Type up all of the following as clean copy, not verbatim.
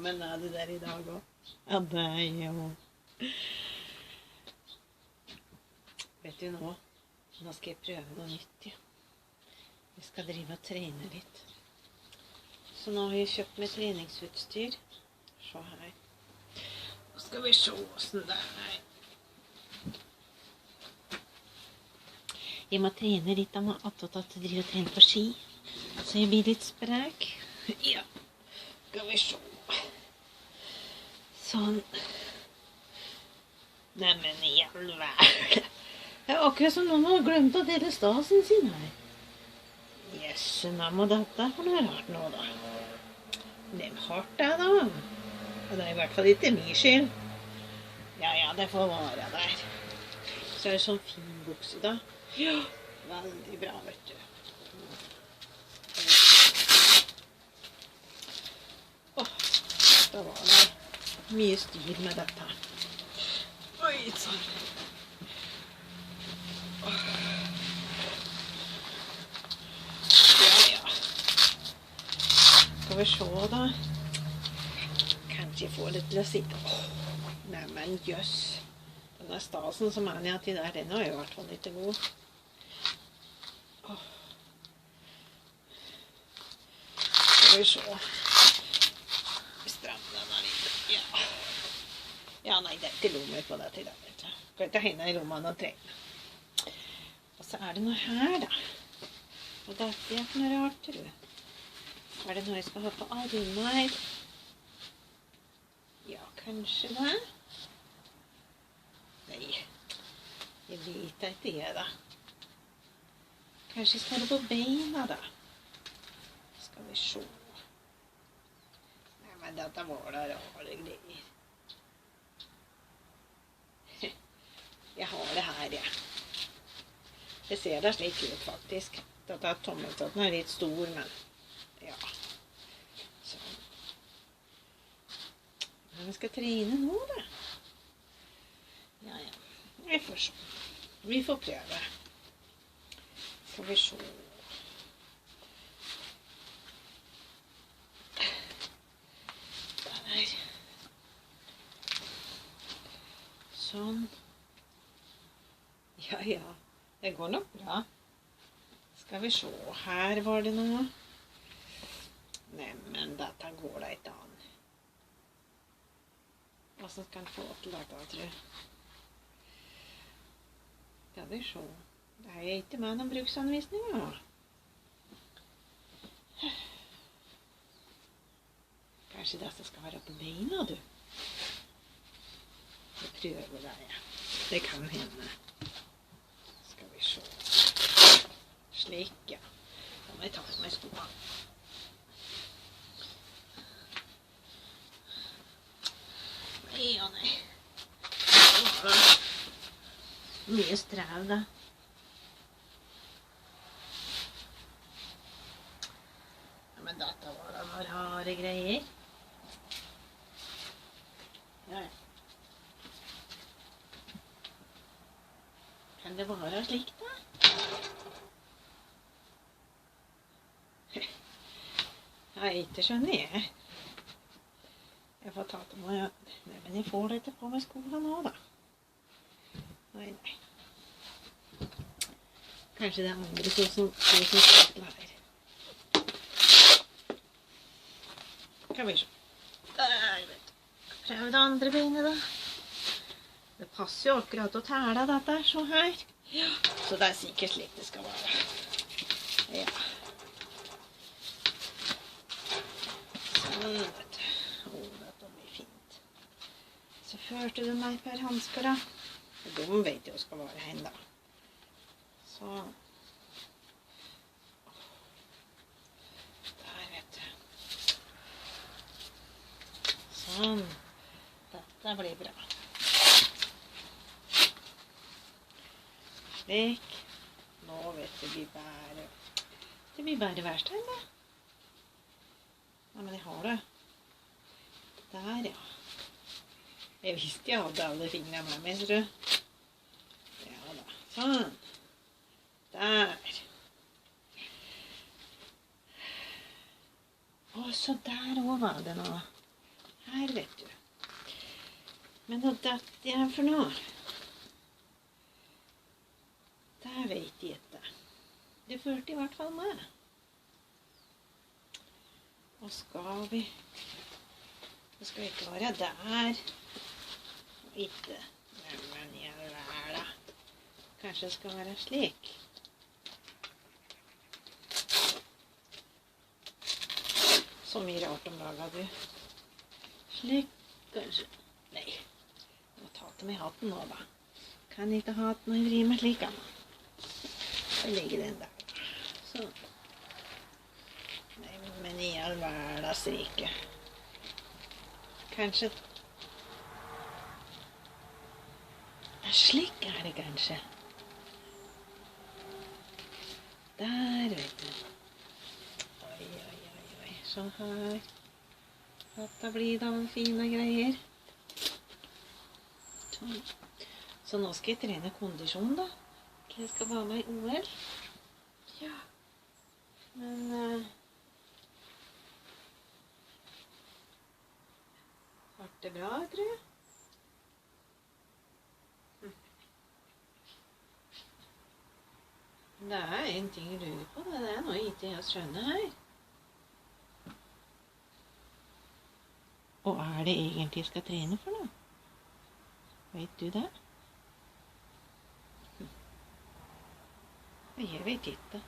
men er det der i dag også? Ja, det er jo... Vet du nå skal jeg prøve noe nytt, ja. Jeg skal drive og trene litt. Så nå har jeg kjøpt meg treningsutstyr. Se her. Nå skal vi se hvordan det er. Jeg må trene litt av meg attåt at jeg driver og trener på ski. Så jeg blir litt sprek. Ja, skal vi se. Sånn. Neimen, i all verden. Det er akkurat som noen har glemt å dele stasen sin her. Jøsse, mamma, dette er for noe rart nå, da. Hvem hardt det, da? Det er i hvert fall ikke min skyld. Ja, det får være der. Så er det sånn fin bukse, da. Ja, veldig bra, vet du. Da var det mye styr med dette. Oi, sånn. Ja. Skal vi se, da. Kanskje jeg får det til å sitte. Neimen, jøss. Denne stasen som er nede til der, den er jo i hvert fall litt god. Skal vi se. Ja, nei, det er ikke lommer på det til det, vet du. Skal ikke henne i lommen og trene. Og så er det noe her, da. Og dette er for noe rart, tror du. Er det noe jeg skal ha på armen? Ja, kanskje det. Nei, jeg vet ikke det, da. Kanskje jeg skal ha det på beina, da. Skal vi se. Nei, men dette var da rare greier. Jeg har det her, ja. Det ser da slik ut, faktisk. Dette tommeltotten er litt stor, men ja. Sånn. Men vi skal trene nå, da. Ja. Vi får se. Vi får prøve. Skal vi se. Der. Sånn. Ja, det går nok bra. Skal vi se, her var det noe. Neimen, dette går da ikke an. Hva skal jeg få til dette, tror jeg? Skal vi se. Det er ikke med noen bruksanvisninger. Kanskje dette skal være på beina, du. Jeg prøver det, ja. Det kan hende. Slik, ja. Da må jeg ta på meg skoene. Nei. Mye strev, da. Ja, men dette var da noen rare greier. Ja. Kan det være slik, da? Nei, ikke skjønner jeg. Jeg får ta til meg... Nei, men jeg får det ikke på meg skoene nå, da. Nei. Kanskje det er andre som skal her. Kan vi se. Der, vet du. Prøv det andre beinet, da. Det passer jo akkurat å tæle dette, så her. Ja. Så det er sikkert slik det skal være. Ja. Vet du. Dette blir fint. Så førte du meg per handsker, da. De vet jo skal være hen, da. Sånn. Der, vet du. Sånn. Dette blir bra. Slik. Nå vet du, det blir bare verstein, da. Ja, men jeg har det. Der, ja. Jeg visste jeg hadde alle fingrene med meg, tror du. Ja da. Sånn. Der. Å, så der også var det noe. Her, vet du. Men hva datt jeg for noe? Det vet jeg ikke. Det førte i hvert fall med. Og skal vi ikke være der? Og ikke. Men i all verden. Kanskje det skal være slik. Så mye rart om laget du. Slik, kanskje. Nei. Jeg må ta til meg hatten nå, da. Kan ikke ha hatten og vri meg slik, da. Så ligger den der. Sånn. Nei, men i all verdens rike. Kanskje. Slik er det kanskje. Der, vet du. Oi, oi, oi, oi. Så her. Dette blir da fine greier. Sånn. Så nå skal jeg trene kondisjon, da. Jeg skal være med i OL. Ja. Men ble det bra, tror jeg? Det er en ting jeg lurer på. Det er noe ikke jeg skjønner her. Og er det egentlig jeg skal trene for noe? Vet du det? Jeg vet ikke. Det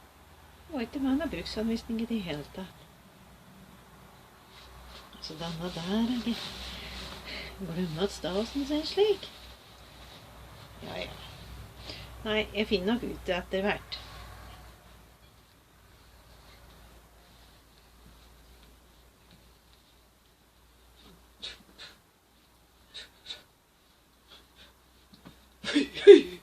var ikke med noen bruksanvisning i det hele tatt. Altså, denne der er det. Glemmer at stasen ser slik. Ja, ja. Nei, jeg finner nok ut det etter hvert. Hei, hei!